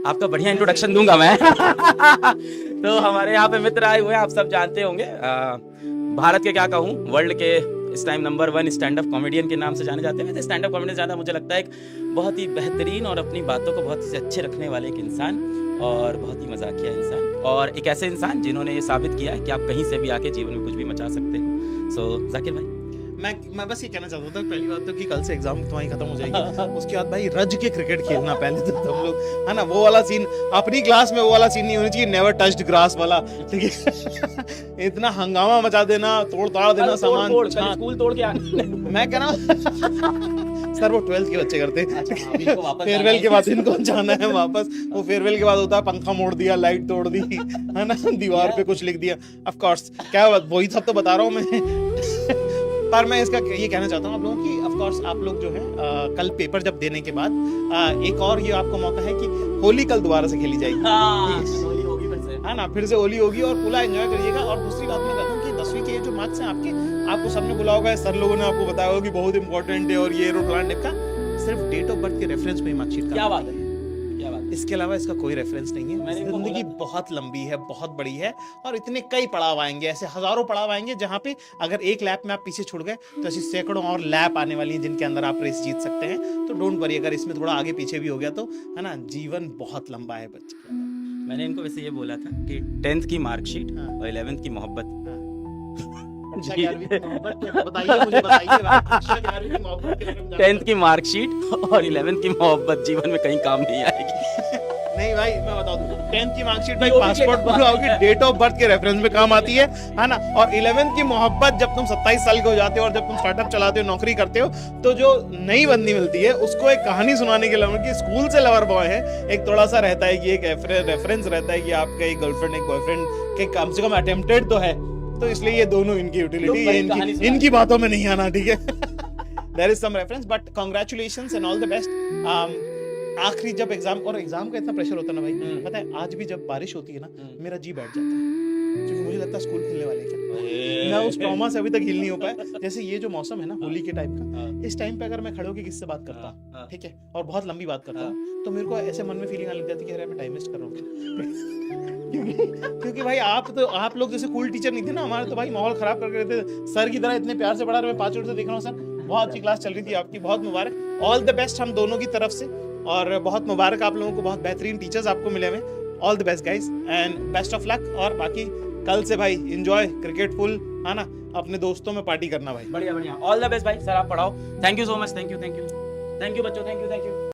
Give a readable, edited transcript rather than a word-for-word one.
आपका बढ़िया इंट्रोडक्शन दूंगा मैं। तो हमारे यहाँ पे मित्र आए हुए हैं, आप सब जानते होंगे। भारत के क्या कहूँ, वर्ल्ड के इस time number 1 stand up comedian के नाम से जाने जाते हैं। स्टैंड अप कॉमेडियन ज़्यादा मुझे लगता है एक बहुत ही बेहतरीन और अपनी बातों को बहुत ही अच्छे रखने वाले एक इंसान और बहुत ही मजाकिया इंसान, और एक ऐसे इंसान जिन्होंने ये साबित किया है कि आप कहीं से भी आके जीवन में कुछ भी मचा सकते हो। सो जाकिर भाई, मैं बस ये कहना चाहता था, पहली बात तो कि कल से एग्जाम तुम्हारी खत्म हो जाएगी। उसके बाद भाई रज के क्रिकेट खेलना पहले तो तुम लोग, है ना, वो वाला सीन अपनी क्लास में, वो वाला सीन नहीं होना चाहिए, नेवर टच्ड ग्रास वाला, ठीक है। इतना हंगामा मचा देना, तोड़ ताड़ देना सामान, स्कूल तोड़ के मैं कह रहा हूँ सर वो 12th के बच्चे करते हैं, फेयरवेल के बाद इनको जाना है वापस। वो फेयरवेल के बाद होता है पंखा मोड़ दिया, लाइट तोड़ दी, है ना, दीवार पे कुछ लिख दिया। ऑफ कोर्स क्या वही सब तो बता रहा हूँ मैं। पर मैं इसका ये कहना चाहता हूँ आप लोगों की, ऑफ कोर्स आप लोग जो है कल पेपर जब देने के बाद एक और ये आपको मौका है कि होली कल दोबारा से खेली जाएगी, है ना, फिर से होली होगी और पूरा एंजॉय करिएगा। और दूसरी बात मैं कहता हूँ कि 10वीं के जो मार्क्स हैं आपके, आपको सबने बुला होगा, सर लोगों ने आपको बताया होगा कि बहुत इंपॉर्टेंट है और ये एरोप्लेन टाइप का, सिर्फ डेट ऑफ बर्थ के रेफरेंस में मार्कशीट का। क्या बात है, क्या बात है। इसके अलावा इसका कोई रेफरेंस नहीं है। जिंदगी बहुत लंबी है, बहुत बड़ी है, और इतने कई पड़ाव आएंगे, ऐसे हजारों पड़ाव आएंगे जहाँ पे अगर एक लैप में आप पीछे छूट गए तो ऐसी सैकड़ों और लैप आने वाली हैं जिनके अंदर आप रेस जीत सकते हैं। तो डोंट वरी, अगर इसमें थोड़ा आगे पीछे भी हो गया तो, है ना, जीवन बहुत लंबा है बच्चे। मैंने इनको वैसे ये बोला था कि 10th की मार्कशीट और 11th की मोहब्बत। अच्छा 11वीं की मोहब्बत बताइए, मुझे बताइए भाई, अच्छा 11वीं की मोहब्बत के बारे में 10th की मार्कशीट और 11th की मोहब्बत जीवन में कहीं काम नहीं आएगी। नहीं भाई, मैं बता दूं, 10th की मार्कशीट भाई पासपोर्ट बनवाओगे, डेट ऑफ बर्थ के रेफरेंस में काम आती है ना। और 11th की मोहब्बत जब तुम 27 साल के हो जाते हो और जब तुम स्टार्टअप चलाते हो, नौकरी करते हो, तो जो नई बंदी मिलती है उसको एक कहानी सुनाने के लिए कि स्कूल से लवर बॉय है, एक थोड़ा सा रहता है कि एक रेफरेंस रहता है कि आपका एक गर्लफ्रेंड एक बॉयफ्रेंड के कम से कम अटेम्प्टेड तो है। तो इसलिए ये दोनों इनकी यूटिलिटी, इनकी बातों में नहीं आना, ठीक है। There is some reference, but congratulations and all the best. आखिरी जब एग्जाम, और एग्जाम का इतना प्रेशर होता है ना भाई, पता है आज भी जब बारिश होती है ना, मेरा जी बैठ जाता है, क्योंकि मुझे लगता है स्कूल खुलने वाले हैं क्या। मैं उस ट्रॉमा से अभी तक हील नहीं हो पाया। जैसे ये जो मौसम है ना होली के टाइप का, इस टाइम पे अगर मैं खड़े होकर किससे बात करता हूँ, ठीक है, और बहुत लंबी बात करता हूँ, तो मेरे को ऐसे मन में फीलिंग आने लग जाती है कि अरे मैं टाइम वेस्ट कर रहा हूँ। क्योंकि भाई आप लोग जैसे कूल टीचर नहीं थे ना, हमारे तो भाई माहौल खराब करके रहे थे। सर की तरह इतने प्यार से पढ़ा रहे, मैं 5 मिनट से देख रहा हूँ सर, बहुत अच्छी क्लास चल रही थी आपकी, बहुत मुबारक, ऑल द बेस्ट हम दोनों की तरफ से, और बहुत मुबारक आप लोगों को, बहुत बेहतरीन टीचर्स आपको मिले हुए। All the best guys and best of luck. और बाकी कल से भाई एंजॉय क्रिकेट फुल, है ना, अपने दोस्तों में पार्टी करना भाई। बढ़िया बढ़िया, ऑल द बेस्ट भाई। सर आप पढ़ाओ। Thank you so much, thank you बच्चों, थैंक यू।